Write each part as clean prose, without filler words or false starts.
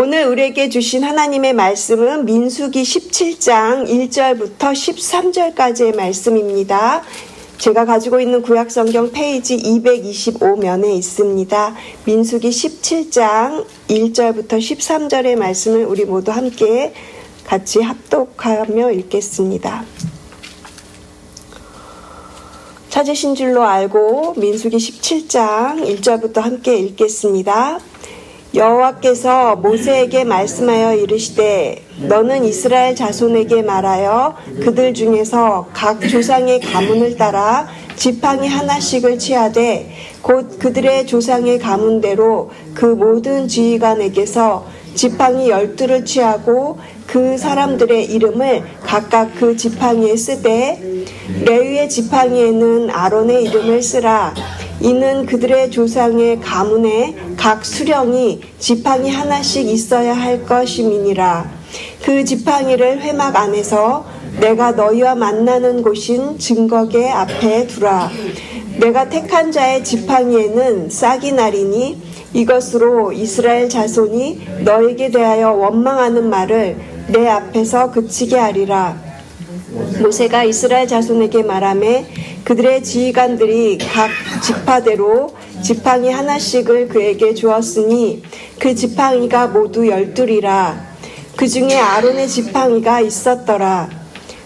오늘 우리에게 주신 하나님의 말씀은 민수기 17장 1절부터 13절까지의 말씀입니다. 제가 가지고 있는 구약성경 페이지 225면에 있습니다. 민수기 17장 1절부터 13절의 말씀을 우리 모두 함께 같이 합독하며 읽겠습니다. 찾으신 줄로 알고 민수기 17장 1절부터 함께 읽겠습니다. 여호와께서 모세에게 말씀하여 이르시되 너는 이스라엘 자손에게 말하여 그들 중에서 각 조상의 가문을 따라 지팡이 하나씩을 취하되 곧 그들의 조상의 가문대로 그 모든 지휘관에게서 지팡이 12를 취하고 그 사람들의 이름을 각각 그 지팡이에 쓰되 레위의 지팡이에는 아론의 이름을 쓰라. 이는 그들의 조상의 가문에 각 수령이 지팡이 하나씩 있어야 할 것임이니라. 그 지팡이를 회막 안에서 내가 너희와 만나는 곳인 증거계 앞에 두라. 내가 택한 자의 지팡이에는 싹이 나리니 이것으로 이스라엘 자손이 너에게 대하여 원망하는 말을 내 앞에서 그치게 하리라. 모세가 이스라엘 자손에게 말하매 그들의 지휘관들이 각 지파대로 지팡이 하나씩을 그에게 주었으니 그 지팡이가 모두 12이라. 그 중에 아론의 지팡이가 있었더라.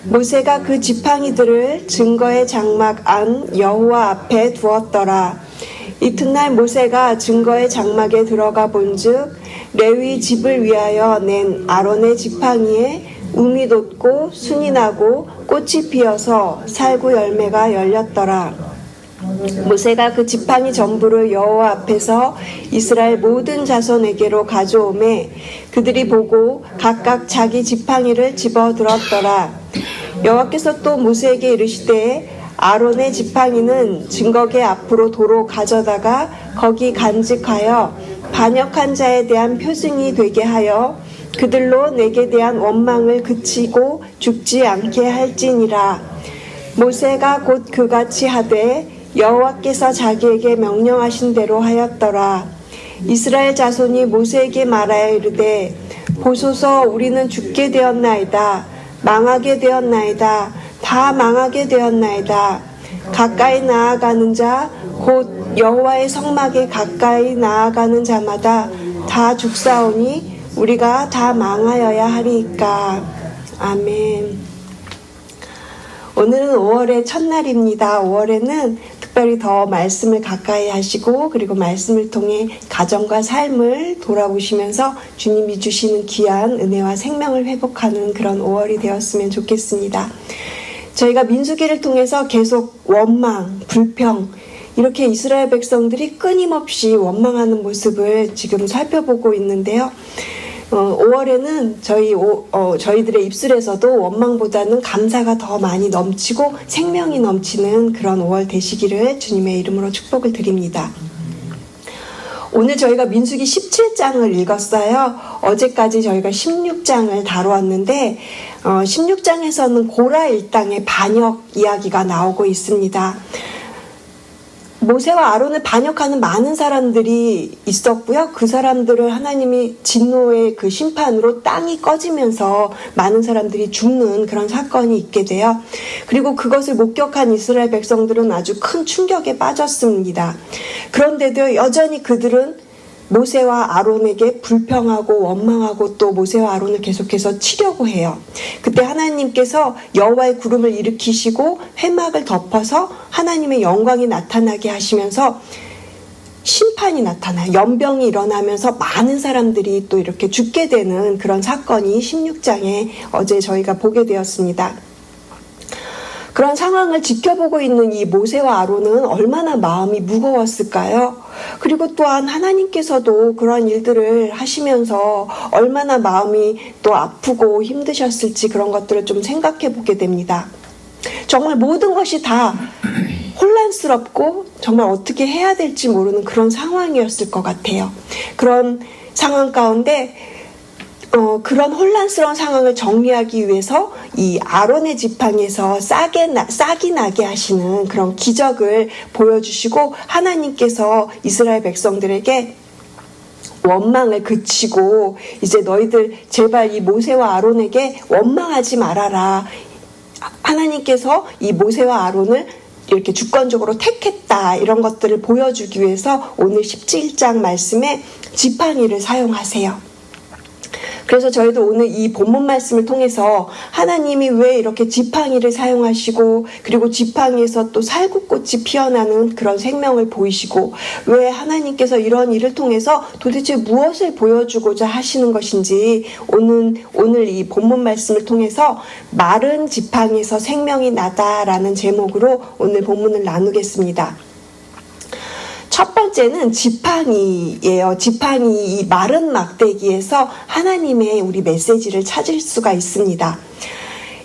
모세가 그 지팡이들을 증거의 장막 안 여호와 앞에 두었더라. 이튿날 모세가 증거의 장막에 들어가 본즉 레위 집을 위하여 낸 아론의 지팡이에 움이 돋고 순이 나고 꽃이 피어서 살구 열매가 열렸더라. 모세가 그 지팡이 전부를 여호와 앞에서 이스라엘 모든 자손에게로 가져오매 그들이 보고 각각 자기 지팡이를 집어들었더라. 여호와께서 또 모세에게 이르시되 아론의 지팡이는 증거계 앞으로 도로 가져다가 거기 간직하여 반역한 자에 대한 표징이 되게 하여 그들로 내게 대한 원망을 그치고 죽지 않게 할지니라. 모세가 곧 그같이 하되 여호와께서 자기에게 명령하신 대로 하였더라. 이스라엘 자손이 모세에게 말하여 이르되 보소서 우리는 죽게 되었나이다. 망하게 되었나이다. 다 망하게 되었나이다. 가까이 나아가는 자 곧 여호와의 성막에 가까이 나아가는 자마다 다 죽사오니 우리가 다 망하여야 하리이까. 아멘. 오늘은 5월의 첫날입니다. 5월에는 특별히 더 말씀을 가까이 하시고 그리고 말씀을 통해 가정과 삶을 돌아보시면서 주님이 주시는 귀한 은혜와 생명을 회복하는 그런 5월이 되었으면 좋겠습니다. 저희가 민수기를 통해서 계속 원망, 불평 이렇게 이스라엘 백성들이 끊임없이 원망하는 모습을 지금 살펴보고 있는데요. 5월에는 저희들의 입술에서도 원망보다는 감사가 더 많이 넘치고 생명이 넘치는 그런 5월 되시기를 주님의 이름으로 축복을 드립니다. 오늘 저희가 민수기 17장을 읽었어요. 어제까지 저희가 16장을 다루었는데 16장에서는 고라 일당의 반역 이야기가 나오고 있습니다. 모세와 아론을 반역하는 많은 사람들이 있었고요. 그 사람들을 하나님이 진노의 그 심판으로 땅이 꺼지면서 많은 사람들이 죽는 그런 사건이 있게 돼요. 그리고 그것을 목격한 이스라엘 백성들은 아주 큰 충격에 빠졌습니다. 그런데도 여전히 그들은 모세와 아론에게 불평하고 원망하고 또 모세와 아론을 계속해서 치려고 해요. 그때 하나님께서 여호와의 구름을 일으키시고 회막을 덮어서 하나님의 영광이 나타나게 하시면서 심판이 나타나요. 연병이 일어나면서 많은 사람들이 또 이렇게 죽게 되는 그런 사건이 16장에 어제 저희가 보게 되었습니다. 그런 상황을 지켜보고 있는 이 모세와 아론은 얼마나 마음이 무거웠을까요? 그리고 또한 하나님께서도 그런 일들을 하시면서 얼마나 마음이 또 아프고 힘드셨을지 그런 것들을 좀 생각해 보게 됩니다. 정말 모든 것이 다 혼란스럽고 정말 어떻게 해야 될지 모르는 그런 상황이었을 것 같아요. 그런 상황 가운데 그런 혼란스러운 상황을 정리하기 위해서 이 아론의 지팡이에서 싹이 나게 하시는 그런 기적을 보여주시고 하나님께서 이스라엘 백성들에게 원망을 그치고 이제 너희들 제발 이 모세와 아론에게 원망하지 말아라. 하나님께서 이 모세와 아론을 이렇게 주권적으로 택했다. 이런 것들을 보여주기 위해서 오늘 17장 말씀에 지팡이를 사용하세요. 그래서 저희도 오늘 이 본문 말씀을 통해서 하나님이 왜 이렇게 지팡이를 사용하시고 그리고 지팡이에서 또 살구꽃이 피어나는 그런 생명을 보이시고 왜 하나님께서 이런 일을 통해서 도대체 무엇을 보여주고자 하시는 것인지 오늘 이 본문 말씀을 통해서 마른 지팡이에서 생명이 나다라는 제목으로 오늘 본문을 나누겠습니다. 첫 번째는 지팡이예요. 지팡이, 이 마른 막대기에서 하나님의 우리 메시지를 찾을 수가 있습니다.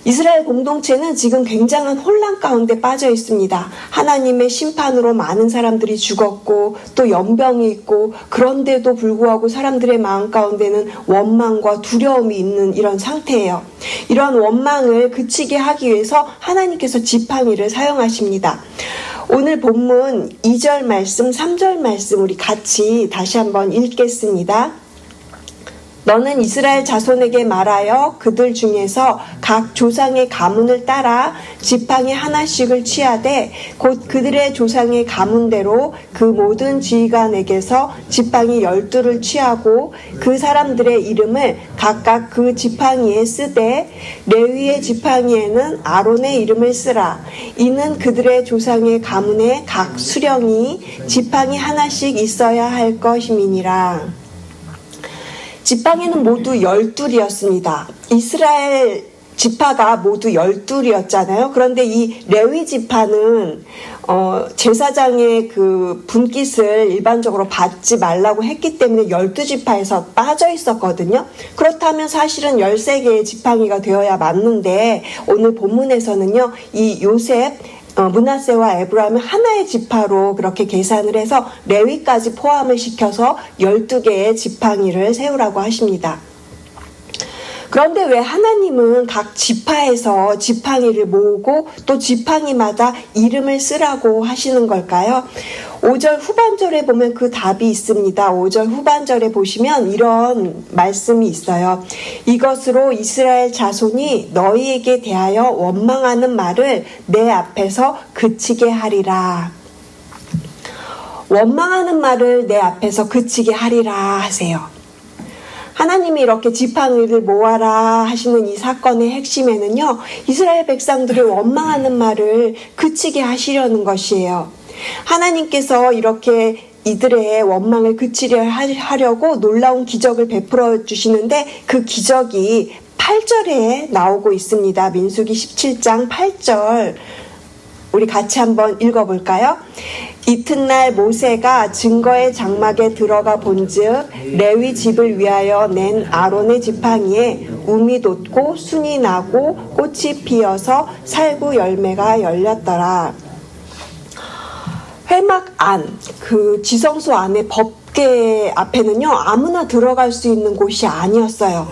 이스라엘 공동체는 지금 굉장한 혼란 가운데 빠져 있습니다. 하나님의 심판으로 많은 사람들이 죽었고 또 연병이 있고 그런데도 불구하고 사람들의 마음 가운데는 원망과 두려움이 있는 이런 상태예요. 이런 원망을 그치게 하기 위해서 하나님께서 지팡이를 사용하십니다. 오늘 본문 2절 말씀, 3절 말씀 우리 같이 다시 한번 읽겠습니다. 너는 이스라엘 자손에게 말하여 그들 중에서 각 조상의 가문을 따라 지팡이 하나씩을 취하되 곧 그들의 조상의 가문대로 그 모든 지휘관에게서 지팡이 12를 취하고 그 사람들의 이름을 각각 그 지팡이에 쓰되 레위의 지팡이에는 아론의 이름을 쓰라. 이는 그들의 조상의 가문에 각 수령이 지팡이 하나씩 있어야 할 것임이니라. 지팡이는 모두 12이었습니다. 이스라엘 지파가 모두 12이었잖아요. 그런데 이 레위 지파는 제사장의 그 분깃을 일반적으로 받지 말라고 했기 때문에 12지파에서 빠져 있었거든요. 그렇다면 사실은 13개의 지팡이가 되어야 맞는데 오늘 본문에서는요. 이 요셉 므낫세와 에브라임을 하나의 지파로 그렇게 계산을 해서 레위까지 포함을 시켜서 12개의 지팡이를 세우라고 하십니다. 그런데 왜 하나님은 각 지파에서 지팡이를 모으고 또 지팡이마다 이름을 쓰라고 하시는 걸까요? 5절 후반절에 보면 그 답이 있습니다. 5절 후반절에 보시면 이런 말씀이 있어요. 이것으로 이스라엘 자손이 너희에게 대하여 원망하는 말을 내 앞에서 그치게 하리라. 원망하는 말을 내 앞에서 그치게 하리라 하세요. 하나님이 이렇게 지팡이를 모아라 하시는 이 사건의 핵심에는요. 이스라엘 백성들이 원망하는 말을 그치게 하시려는 것이에요. 하나님께서 이렇게 이들의 원망을 그치려 하려고 놀라운 기적을 베풀어 주시는데 그 기적이 8절에 나오고 있습니다. 민수기 17장 8절 우리 같이 한번 읽어볼까요? 이튿날 모세가 증거의 장막에 들어가 본즉 레위 집을 위하여 낸 아론의 지팡이에 움이 돋고 순이 나고 꽃이 피어서 살구 열매가 열렸더라. 회막 안, 그 지성소 안에 법궤 앞에는요 아무나 들어갈 수 있는 곳이 아니었어요.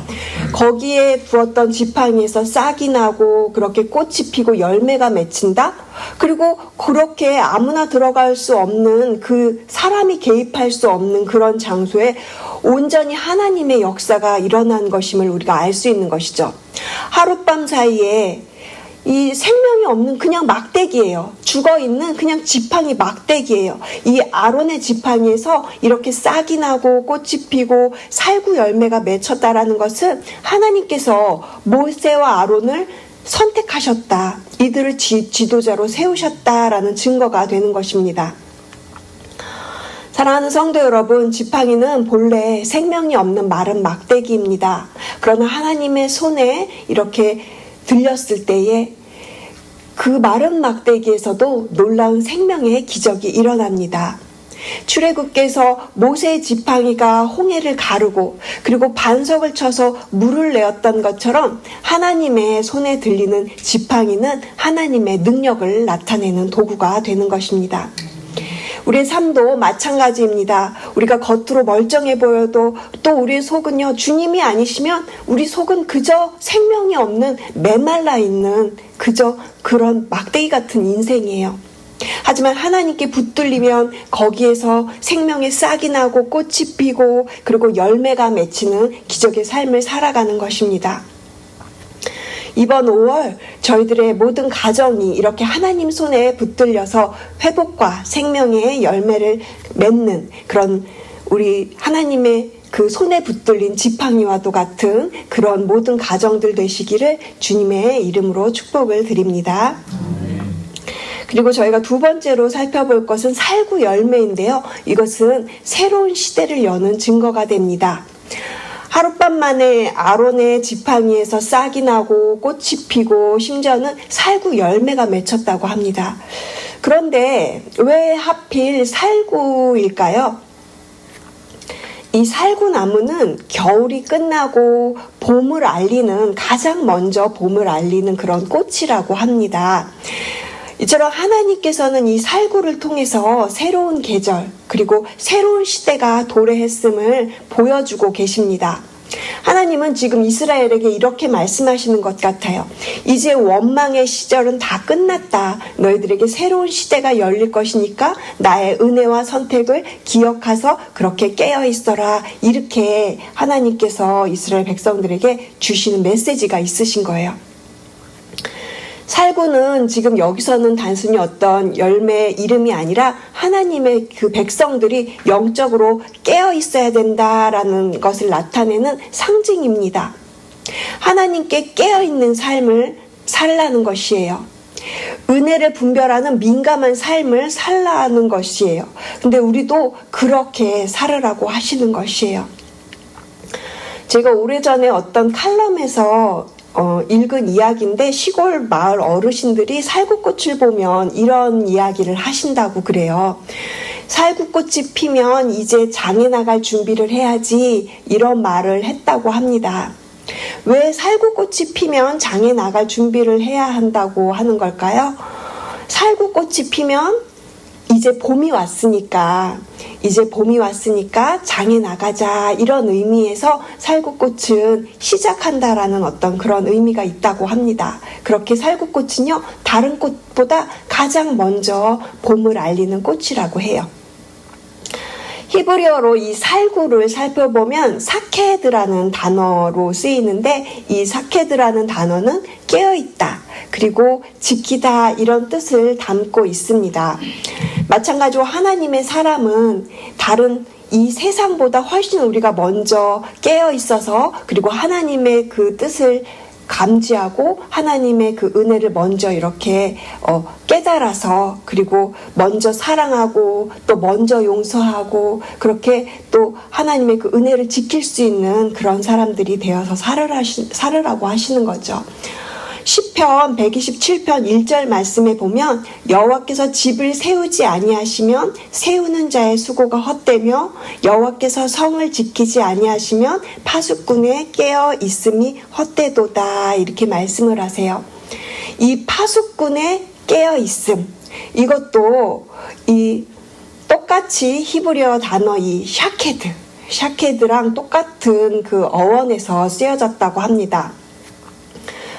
거기에 부었던 지팡이에서 싹이 나고 그렇게 꽃이 피고 열매가 맺힌다? 그리고 그렇게 아무나 들어갈 수 없는 그 사람이 개입할 수 없는 그런 장소에 온전히 하나님의 역사가 일어난 것임을 우리가 알 수 있는 것이죠. 하룻밤 사이에 이 생명이 없는 그냥 막대기예요. 죽어있는 그냥 지팡이 막대기예요. 이 아론의 지팡이에서 이렇게 싹이 나고 꽃이 피고 살구 열매가 맺혔다라는 것은 하나님께서 모세와 아론을 선택하셨다. 이들을 지도자로 세우셨다라는 증거가 되는 것입니다. 사랑하는 성도 여러분, 지팡이는 본래 생명이 없는 마른 막대기입니다. 그러나 하나님의 손에 이렇게 들렸을 때에 그 마른 막대기에서도 놀라운 생명의 기적이 일어납니다. 출애굽께서 모세의 지팡이가 홍해를 가르고 그리고 반석을 쳐서 물을 내었던 것처럼 하나님의 손에 들리는 지팡이는 하나님의 능력을 나타내는 도구가 되는 것입니다. 우리의 삶도 마찬가지입니다. 우리가 겉으로 멀쩡해 보여도 또 우리의 속은요, 주님이 아니시면 우리 속은 그저 생명이 없는 메말라 있는 그저 그런 막대기 같은 인생이에요. 하지만 하나님께 붙들리면 거기에서 생명의 싹이 나고 꽃이 피고 그리고 열매가 맺히는 기적의 삶을 살아가는 것입니다. 이번 5월 저희들의 모든 가정이 이렇게 하나님 손에 붙들려서 회복과 생명의 열매를 맺는 그런 우리 하나님의 그 손에 붙들린 지팡이와도 같은 그런 모든 가정들 되시기를 주님의 이름으로 축복을 드립니다. 그리고 저희가 두 번째로 살펴볼 것은 살구 열매인데요. 이것은 새로운 시대를 여는 증거가 됩니다. 하룻밤 만에 아론의 지팡이에서 싹이 나고 꽃이 피고 심지어는 살구 열매가 맺혔다고 합니다. 그런데 왜 하필 살구일까요? 이 살구나무는 겨울이 끝나고 봄을 알리는 가장 먼저 봄을 알리는 그런 꽃이라고 합니다. 이처럼 하나님께서는 이 살구를 통해서 새로운 계절 그리고 새로운 시대가 도래했음을 보여주고 계십니다. 하나님은 지금 이스라엘에게 이렇게 말씀하시는 것 같아요. 이제 원망의 시절은 다 끝났다. 너희들에게 새로운 시대가 열릴 것이니까 나의 은혜와 선택을 기억해서 그렇게 깨어있어라. 이렇게 하나님께서 이스라엘 백성들에게 주시는 메시지가 있으신 거예요. 살구는 지금 여기서는 단순히 어떤 열매 이름이 아니라 하나님의 그 백성들이 영적으로 깨어 있어야 된다라는 것을 나타내는 상징입니다. 하나님께 깨어 있는 삶을 살라는 것이에요. 은혜를 분별하는 민감한 삶을 살라는 것이에요. 근데 우리도 그렇게 살으라고 하시는 것이에요. 제가 오래전에 어떤 칼럼에서 읽은 이야기인데 시골 마을 어르신들이 살구꽃을 보면 이런 이야기를 하신다고 그래요. 살구꽃이 피면 이제 장에 나갈 준비를 해야지 이런 말을 했다고 합니다. 왜 살구꽃이 피면 장에 나갈 준비를 해야 한다고 하는 걸까요? 살구꽃이 피면 이제 봄이 왔으니까 장에 나가자 이런 의미에서 살구꽃은 시작한다라는 어떤 그런 의미가 있다고 합니다. 그렇게 살구꽃은요 다른 꽃보다 가장 먼저 봄을 알리는 꽃이라고 해요. 히브리어로 이 살구를 살펴보면 사케드라는 단어로 쓰이는데 이 사케드라는 단어는 깨어있다 그리고 지키다 이런 뜻을 담고 있습니다. 마찬가지로 하나님의 사람은 다른 이 세상보다 훨씬 우리가 먼저 깨어 있어서 그리고 하나님의 그 뜻을 감지하고 하나님의 그 은혜를 먼저 이렇게 깨달아서 그리고 먼저 사랑하고 또 먼저 용서하고 그렇게 또 하나님의 그 은혜를 지킬 수 있는 그런 사람들이 되어서 살으라고 하시는 거죠. 시편 127편 1절 말씀에 보면 여호와께서 집을 세우지 아니하시면 세우는 자의 수고가 헛되며 여호와께서 성을 지키지 아니하시면 파수꾼의 깨어 있음이 헛되도다 이렇게 말씀을 하세요. 이 파수꾼의 깨어 있음 이것도 이 똑같이 히브리어 단어 이 샤케드랑 똑같은 그 어원에서 쓰여졌다고 합니다.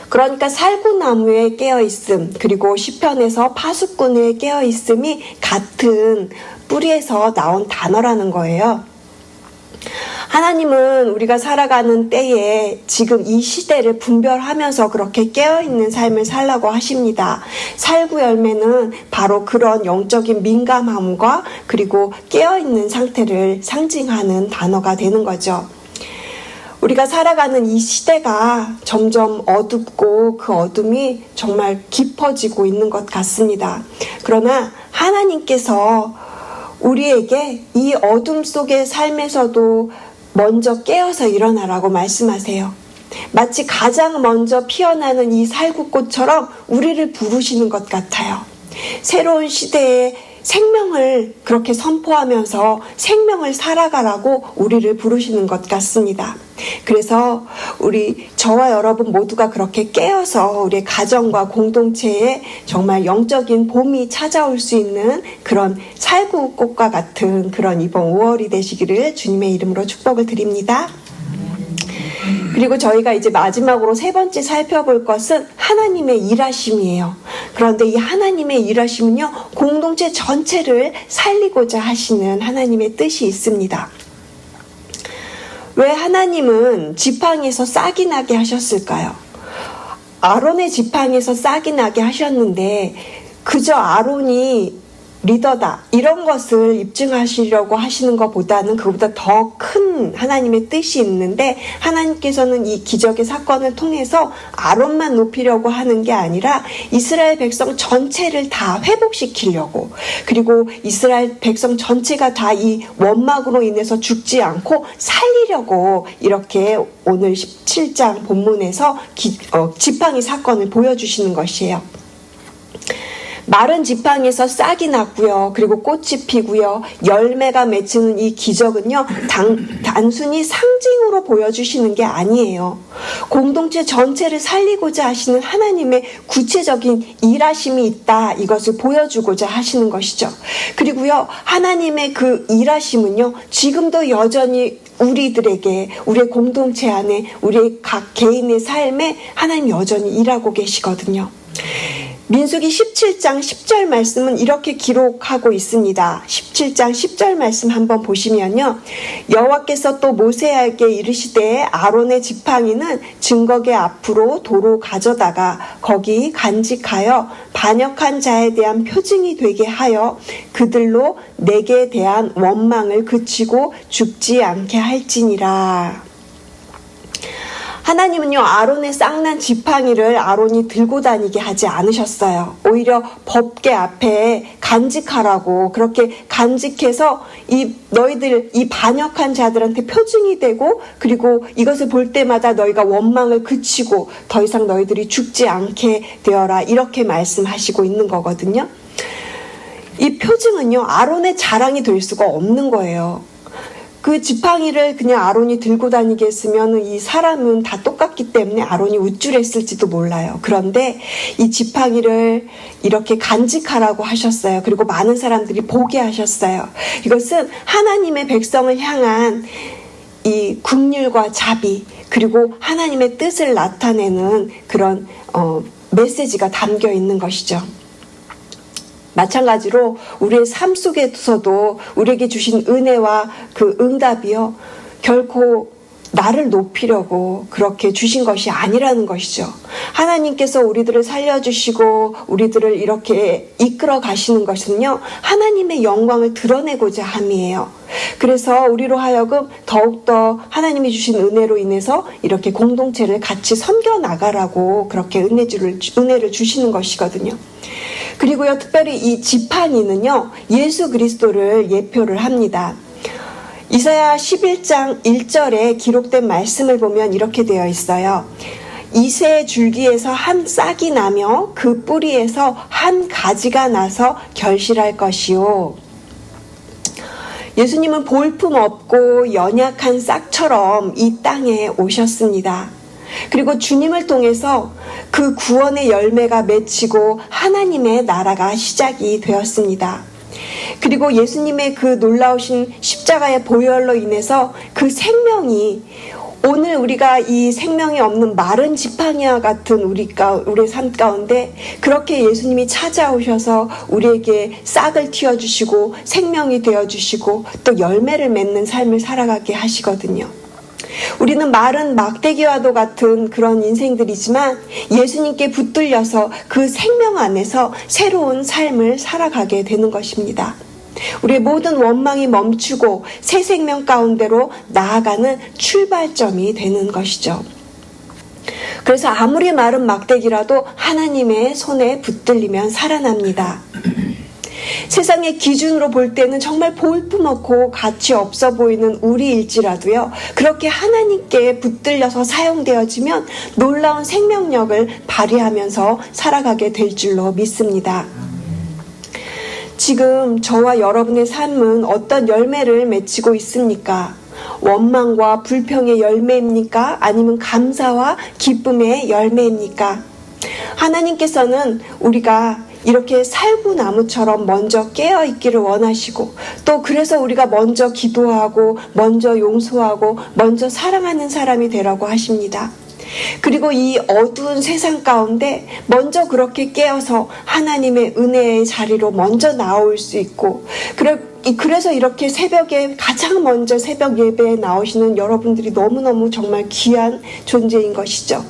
그러니까 살구나무에 깨어있음 그리고 시편에서 파수꾼에 깨어있음이 같은 뿌리에서 나온 단어라는 거예요. 하나님은 우리가 살아가는 때에 지금 이 시대를 분별하면서 그렇게 깨어있는 삶을 살라고 하십니다. 살구 열매는 바로 그런 영적인 민감함과 그리고 깨어있는 상태를 상징하는 단어가 되는 거죠. 우리가 살아가는 이 시대가 점점 어둡고 그 어둠이 정말 깊어지고 있는 것 같습니다. 그러나 하나님께서 우리에게 이 어둠 속의 삶에서도 먼저 깨어서 일어나라고 말씀하세요. 마치 가장 먼저 피어나는 이 살구꽃처럼 우리를 부르시는 것 같아요. 새로운 시대에 생명을 그렇게 선포하면서 생명을 살아가라고 우리를 부르시는 것 같습니다. 그래서 저와 여러분 모두가 그렇게 깨어서 우리의 가정과 공동체에 정말 영적인 봄이 찾아올 수 있는 그런 살구꽃과 같은 그런 이번 5월이 되시기를 주님의 이름으로 축복을 드립니다. 그리고 저희가 이제 마지막으로 세 번째 살펴볼 것은 하나님의 일하심이에요. 그런데 이 하나님의 일하심은요, 공동체 전체를 살리고자 하시는 하나님의 뜻이 있습니다. 왜 하나님은 지팡이에서 싹이 나게 하셨을까요? 아론의 지팡이에서 싹이 나게 하셨는데 그저 아론이 리더다 이런 것을 입증하시려고 하시는 것보다는 그보다 더 큰 하나님의 뜻이 있는데, 하나님께서는 이 기적의 사건을 통해서 아론만 높이려고 하는 게 아니라 이스라엘 백성 전체를 다 회복시키려고, 그리고 이스라엘 백성 전체가 다 이 원망으로 인해서 죽지 않고 살리려고 이렇게 오늘 17장 본문에서 지팡이 사건을 보여주시는 것이에요. 마른 지팡이에서 싹이 났고요. 그리고 꽃이 피고요. 열매가 맺히는 이 기적은요, 단순히 상징으로 보여주시는 게 아니에요. 공동체 전체를 살리고자 하시는 하나님의 구체적인 일하심이 있다, 이것을 보여주고자 하시는 것이죠. 그리고요, 하나님의 그 일하심은요, 지금도 여전히 우리들에게, 우리의 공동체 안에, 우리의 각 개인의 삶에 하나님 여전히 일하고 계시거든요. 민수기 17장 10절 말씀은 이렇게 기록하고 있습니다. 17장 10절 말씀 한번 보시면요, 여호와께서 또 모세에게 이르시되 아론의 지팡이는 증거계 앞으로 도로 가져다가 거기 간직하여 반역한 자에 대한 표징이 되게 하여 그들로 내게 대한 원망을 그치고 죽지 않게 할지니라. 하나님은요, 아론의 싹난 지팡이를 아론이 들고 다니게 하지 않으셨어요. 오히려 법궤 앞에 간직하라고, 그렇게 간직해서 너희들 이 반역한 자들한테 표징이 되고, 그리고 이것을 볼 때마다 너희가 원망을 그치고 더 이상 너희들이 죽지 않게 되어라, 이렇게 말씀하시고 있는 거거든요. 이 표징은요, 아론의 자랑이 될 수가 없는 거예요. 그 지팡이를 그냥 아론이 들고 다니게 했으면 이 사람은 다 똑같기 때문에 아론이 우쭐했을지도 몰라요. 그런데 이 지팡이를 이렇게 간직하라고 하셨어요. 그리고 많은 사람들이 보게 하셨어요. 이것은 하나님의 백성을 향한 이 긍휼과 자비, 그리고 하나님의 뜻을 나타내는 그런 메시지가 담겨 있는 것이죠. 마찬가지로 우리의 삶 속에서도 우리에게 주신 은혜와 그 응답이요, 결코 나를 높이려고 그렇게 주신 것이 아니라는 것이죠. 하나님께서 우리들을 살려주시고 우리들을 이렇게 이끌어 가시는 것은요, 하나님의 영광을 드러내고자 함이에요. 그래서 우리로 하여금 더욱더 하나님이 주신 은혜로 인해서 이렇게 공동체를 같이 섬겨 나가라고 그렇게 은혜를 주시는 것이거든요. 그리고요, 특별히 이 지팡이는요, 예수 그리스도를 예표를 합니다. 이사야 11장 1절에 기록된 말씀을 보면 이렇게 되어 있어요. 이새 줄기에서 한 싹이 나며 그 뿌리에서 한 가지가 나서 결실할 것이요. 예수님은 볼품없고 연약한 싹처럼 이 땅에 오셨습니다. 그리고 주님을 통해서 그 구원의 열매가 맺히고 하나님의 나라가 시작이 되었습니다. 그리고 예수님의 그 놀라우신 십자가의 보혈로 인해서 그 생명이, 오늘 우리가 이 생명이 없는 마른 지팡이와 같은 우리의 삶 가운데 그렇게 예수님이 찾아오셔서 우리에게 싹을 틔워주시고 생명이 되어주시고 또 열매를 맺는 삶을 살아가게 하시거든요. 우리는 마른 막대기와도 같은 그런 인생들이지만 예수님께 붙들려서 그 생명 안에서 새로운 삶을 살아가게 되는 것입니다. 우리의 모든 원망이 멈추고 새 생명 가운데로 나아가는 출발점이 되는 것이죠. 그래서 아무리 마른 막대기라도 하나님의 손에 붙들리면 살아납니다. 세상의 기준으로 볼 때는 정말 볼품없고 가치 없어 보이는 우리일지라도요, 그렇게 하나님께 붙들려서 사용되어지면 놀라운 생명력을 발휘하면서 살아가게 될 줄로 믿습니다. 지금 저와 여러분의 삶은 어떤 열매를 맺히고 있습니까? 원망과 불평의 열매입니까? 아니면 감사와 기쁨의 열매입니까? 하나님께서는 우리가 이렇게 살구나무처럼 먼저 깨어있기를 원하시고, 또 그래서 우리가 먼저 기도하고 먼저 용서하고 먼저 사랑하는 사람이 되라고 하십니다. 그리고 이 어두운 세상 가운데 먼저 그렇게 깨어서 하나님의 은혜의 자리로 먼저 나올 수 있고, 그래서 이렇게 새벽에 가장 먼저 새벽 예배에 나오시는 여러분들이 너무너무 정말 귀한 존재인 것이죠.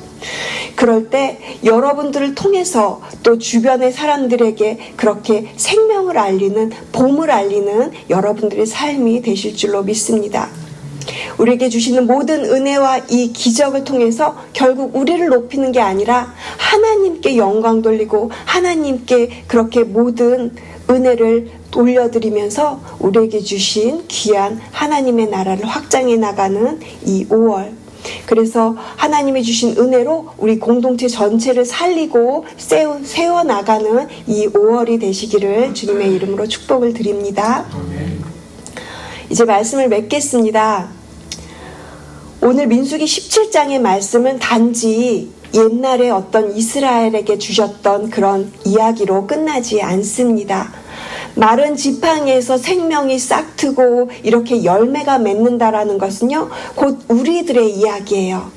그럴 때 여러분들을 통해서 또 주변의 사람들에게 그렇게 생명을 알리는, 봄을 알리는 여러분들의 삶이 되실 줄로 믿습니다. 우리에게 주시는 모든 은혜와 이 기적을 통해서 결국 우리를 높이는 게 아니라 하나님께 영광 돌리고 하나님께 그렇게 모든 은혜를 올려드리면서 우리에게 주신 귀한 하나님의 나라를 확장해 나가는 이 5월, 그래서 하나님이 주신 은혜로 우리 공동체 전체를 살리고 세워나가는 이 5월이 되시기를 주님의 이름으로 축복을 드립니다. 이제 말씀을 맺겠습니다. 오늘 민수기 17장의 말씀은 단지 옛날에 어떤 이스라엘에게 주셨던 그런 이야기로 끝나지 않습니다. 마른 지팡이에서 생명이 싹트고 이렇게 열매가 맺는다라는 것은요, 곧 우리들의 이야기예요.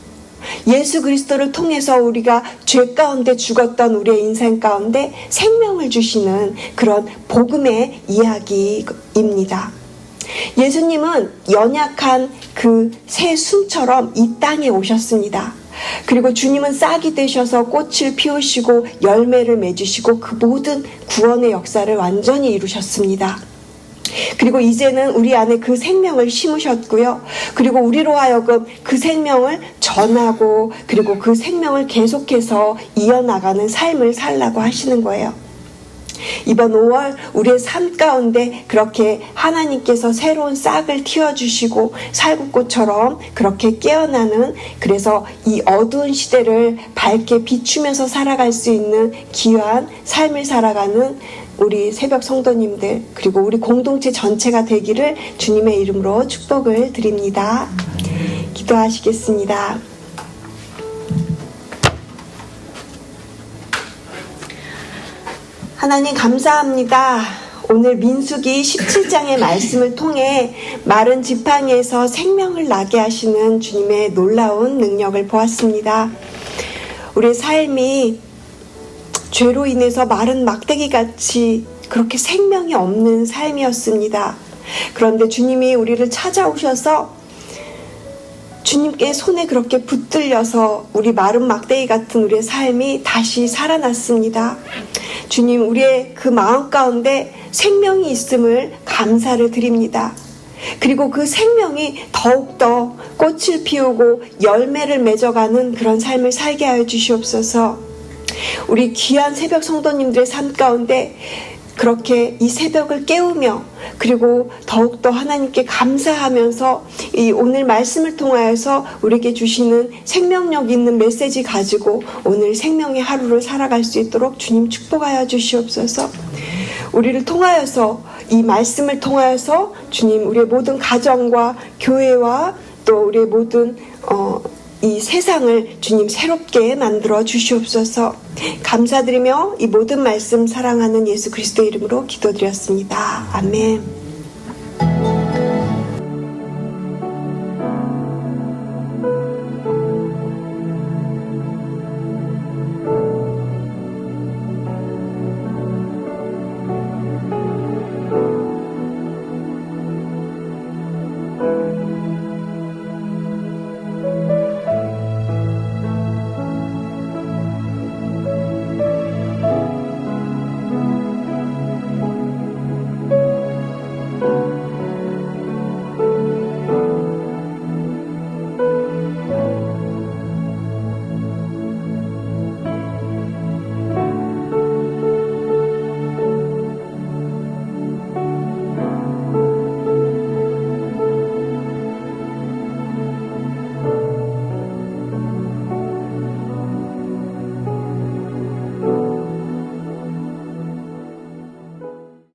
예수 그리스도를 통해서 우리가 죄 가운데 죽었던 우리의 인생 가운데 생명을 주시는 그런 복음의 이야기입니다. 예수님은 연약한 그 새 순처럼 이 땅에 오셨습니다. 그리고 주님은 싹이 되셔서 꽃을 피우시고 열매를 맺으시고 그 모든 구원의 역사를 완전히 이루셨습니다. 그리고 이제는 우리 안에 그 생명을 심으셨고요. 그리고 우리로 하여금 그 생명을 전하고 그리고 그 생명을 계속해서 이어나가는 삶을 살라고 하시는 거예요. 이번 5월 우리의 삶 가운데 그렇게 하나님께서 새로운 싹을 틔워주시고 살구꽃처럼 그렇게 깨어나는, 그래서 이 어두운 시대를 밝게 비추면서 살아갈 수 있는 귀한 삶을 살아가는 우리 새벽 성도님들, 그리고 우리 공동체 전체가 되기를 주님의 이름으로 축복을 드립니다. 기도하시겠습니다. 하나님 감사합니다. 오늘 민수기 17장의 말씀을 통해 마른 지팡이에서 생명을 나게 하시는 주님의 놀라운 능력을 보았습니다. 우리의 삶이 죄로 인해서 마른 막대기같이 그렇게 생명이 없는 삶이었습니다. 그런데 주님이 우리를 찾아오셔서 주님께 손에 그렇게 붙들려서 우리 마른 막대기 같은 우리의 삶이 다시 살아났습니다. 주님, 우리의 그 마음 가운데 생명이 있음을 감사를 드립니다. 그리고 그 생명이 더욱더 꽃을 피우고 열매를 맺어가는 그런 삶을 살게 하여 주시옵소서. 우리 귀한 새벽 성도님들의 삶 가운데 그렇게 이 새벽을 깨우며 그리고 더욱더 하나님께 감사하면서 이 오늘 말씀을 통하여서 우리에게 주시는 생명력 있는 메시지 가지고 오늘 생명의 하루를 살아갈 수 있도록 주님 축복하여 주시옵소서. 우리를 통하여서, 이 말씀을 통하여서 주님 우리의 모든 가정과 교회와 또 우리의 모든 이 세상을 주님 새롭게 만들어 주시옵소서. 감사드리며 이 모든 말씀 사랑하는 예수 그리스도의 이름으로 기도드렸습니다. 아멘.